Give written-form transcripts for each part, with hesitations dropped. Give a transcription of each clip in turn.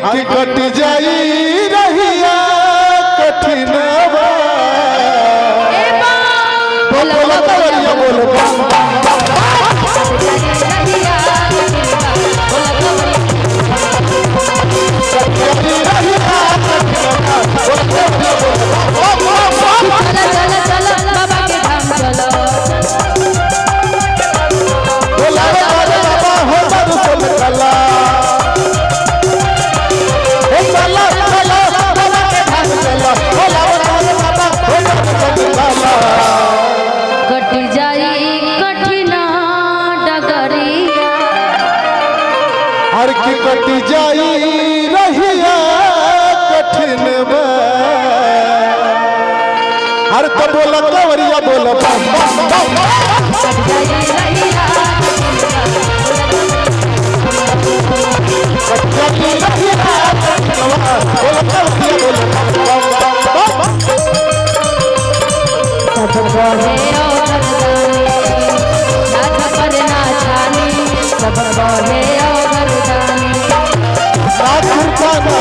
की कट जाई रहिया कठिन बोल बोल कवरिया बोल हर की कट जाई रहिया कठिन हर तो बोल कवरिया बोल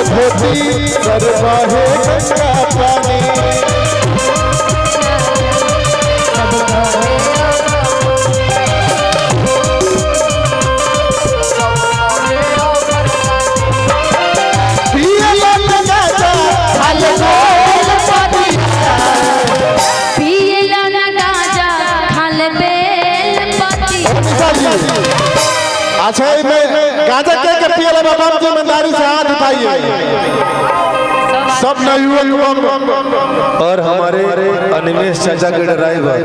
धोती कर बहे गंगा पानी अच्छा मैं गांजा के पियला बाबा जिम्मेदारी से हाथ उठाइए सब युवक और हमारे अनिमेश चाचा के ड्राइवर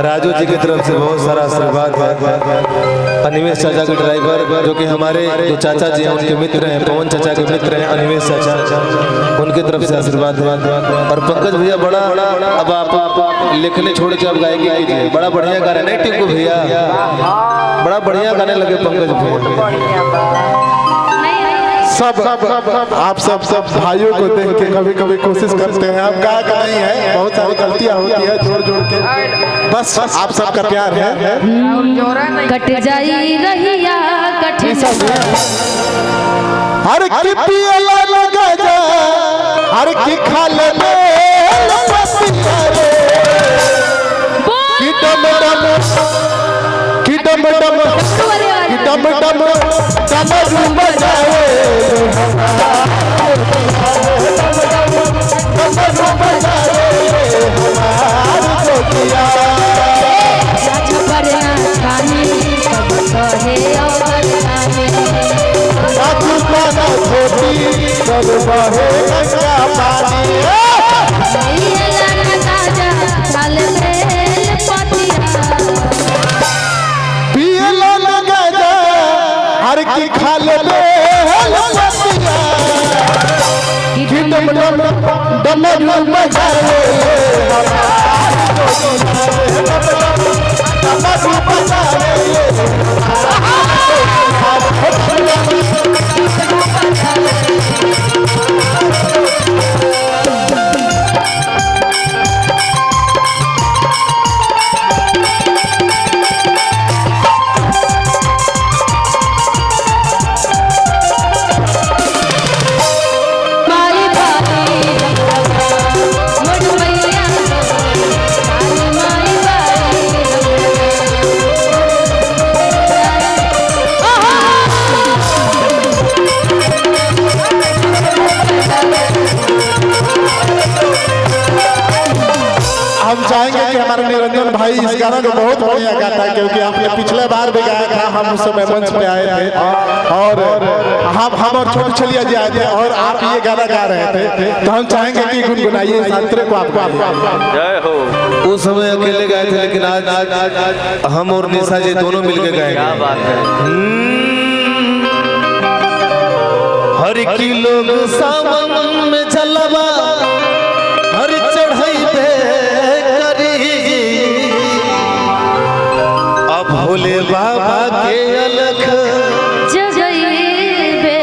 राजू जी की तरफ से बहुत सारा आशीर्वाद है। अनिमेश चाचा के ड्राइवर जो कि हमारे जो चाचा जी हैं उनके मित्र हैं, पवन चाचा के मित्र हैं अनिमेश चाचा, उनकी तरफ से आशीर्वाद है। और पंकज भैया बड़ा अब आप लिखने छोड़ के अब गायकी कीजिए, बड़ा बढ़िया गा रहे नहीं टिंकू भैया, बड़ा बढ़िया गाने लगे पंकज भैया। सब आप सब भाइयों को देख के कभी कभी कोशिश करते हैं, आप गायक नहीं है, बहुत सारी गलतियां होती है, जोड़ जोड़ के बस आप सबका प्यार है। कट जाई रहिया कठिन हर की पियला लगा जा हर की खाले में की डम डम की डम डम की डम डम डमरू बजाए डमरू बजाए हमारी जोगिया सब बहे गंगा पानी पियला लगा जा हर की खाले डमरू बजाए डमरू बजाए हम चाहेंगे कि हमारे निरंजन भाई इस गाना को बहुत बढ़िया गाता है, क्योंकि आपने पिछले बार भी गाया था, हम उस समय मंच पे आए थे और हम और छोटे छलिया जी आए थे और आप ये गाना गा रहे थे, तो हम चाहेंगे कि गुनगुनाइए इस अंतरे को आपको। जय हो। उस समय अकेले गए थे, लेकिन आज हम और निशा जी दोनों मिलकर गए। क्या बात है। हर की लोग सावन में चलवा हर चढ़ाई पे भोले बाबा के अलख जगइबे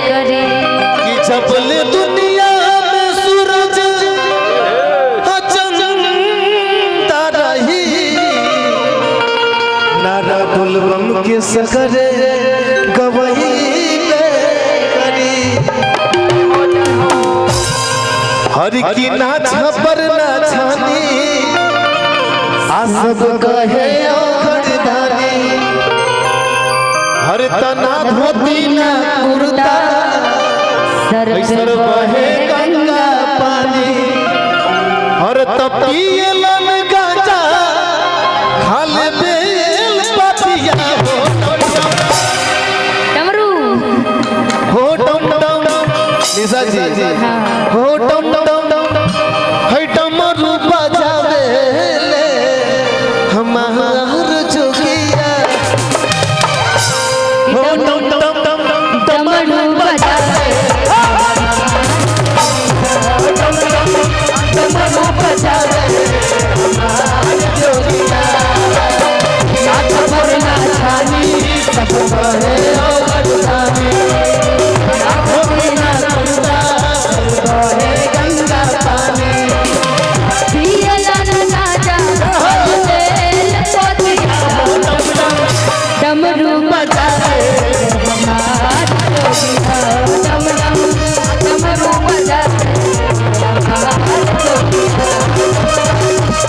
करी कि चपले दुनिया में सूरज चंदा रही नारा बुलबम के सकरे गवही करी। हरि की ना छपर ना छानी आ सब कहे औखड़दानी हर तना धोती ना कुर्ता सर बहे गंगा पानी हर तपियलन गांजा खाले बेल पतिया डमरू हो डम डम निशा जी हो डम डम है डमरू बजावे ले हमार जोगिया हो डम डम डमरू बजावे डमरू बजावे हमार जोगिया ना खबर ना छानी सब बहे औखड़दानी ना धोती ना कुर्ता सर बहे गंगा पानी पियला ना जा तेल पोतिया डमरू बजावे हमार जोगिया डमरू बजावे हमार जोगिया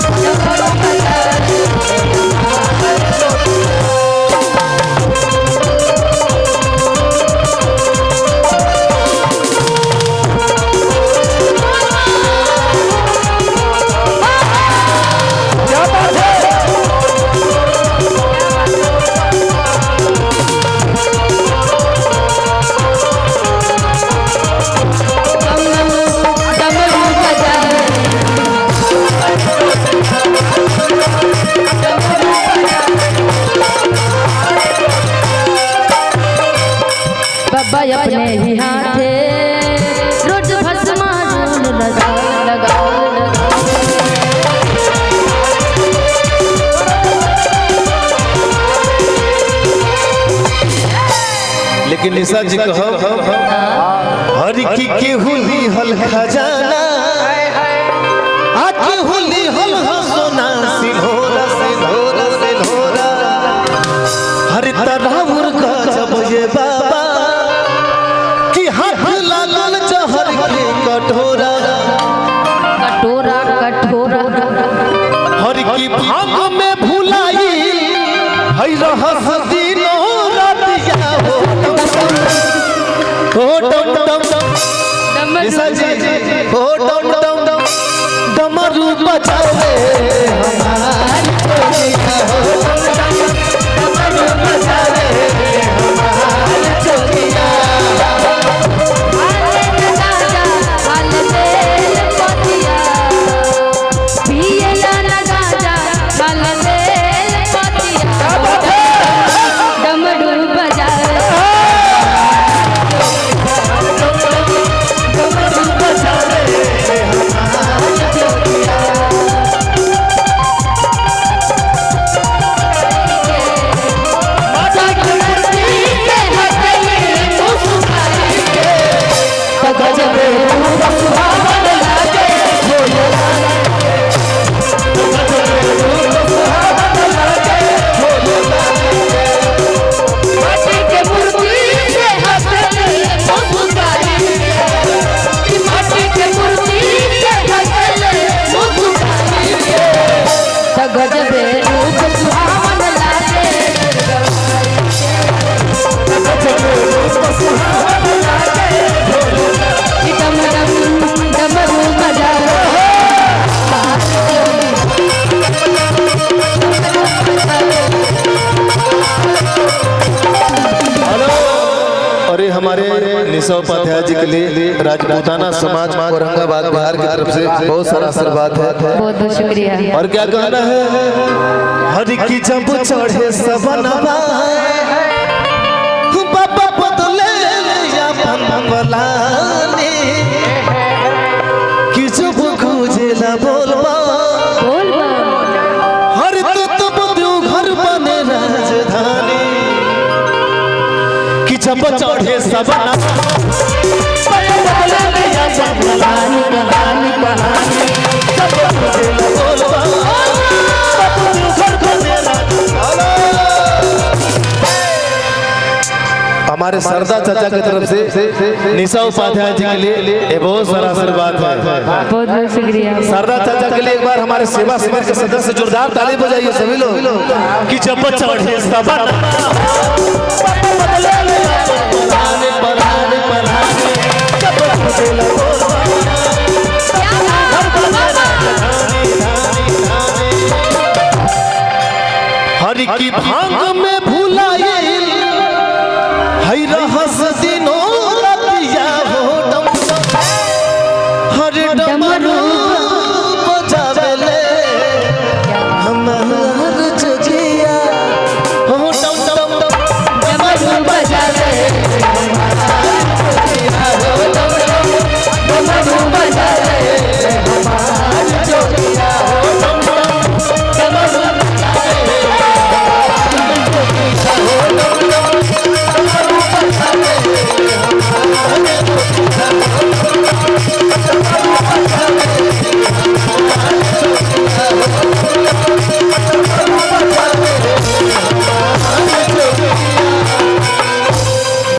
डमरू बजावे हमार डमरू बजावे बाबा अपने ही हाथे रोज भस्मारूल लगा लेकिन निशा जी कहो हरि की केहुली हल खजाना आज केहुली हल सोना सिंहोरा सिंहोरा सिंहोरा हरि तराउर गजब ये बाबा कि हाथ लाल जहर के कटोरा कटोरा कटोरा हरि की भाग में भुलाई है रहस दिनो रातिया हो डम डम निशा जी हो डम डमरू बजावे हमार जोगिया हो डमरू बजावे हमार जोगिया हाले न गाजा हाले तेल पोतिया पियला न गाजा हाले तेल पोतिया डमरू बजावे डमरू बजावे हमार जोगिया गजबे रूप सुहावन लागे डमरू बजावे और ये हमारे निशा उपाध्याय जी के लिए राजपूताना समाज औरंगाबाद बिहार की तरफ से बहुत सारा आशीर्वाद है बहुत बहुत शुक्रिया और क्या कहना है हरि की जब चढ़े सबनवा बाबा बदले या बनवलाने कि जब खोजेला बोलबा हर तब दू घर बने राजधानी कि जब चढ़े सबनवा हमारे हमारे सरदा चाचा की तरफ से निशा उपाध्याय जी के लिए ये बहुत सारा आशीर्वाद है। बहुत बहुत शुक्रिया। सरदा चाचा के लिए एक बार हमारे सेवा समिति के सदस्य जोरदार ताली बजाइए सभी लोग कि जब चढ़े हरि की भांग में भूलाए हई रहा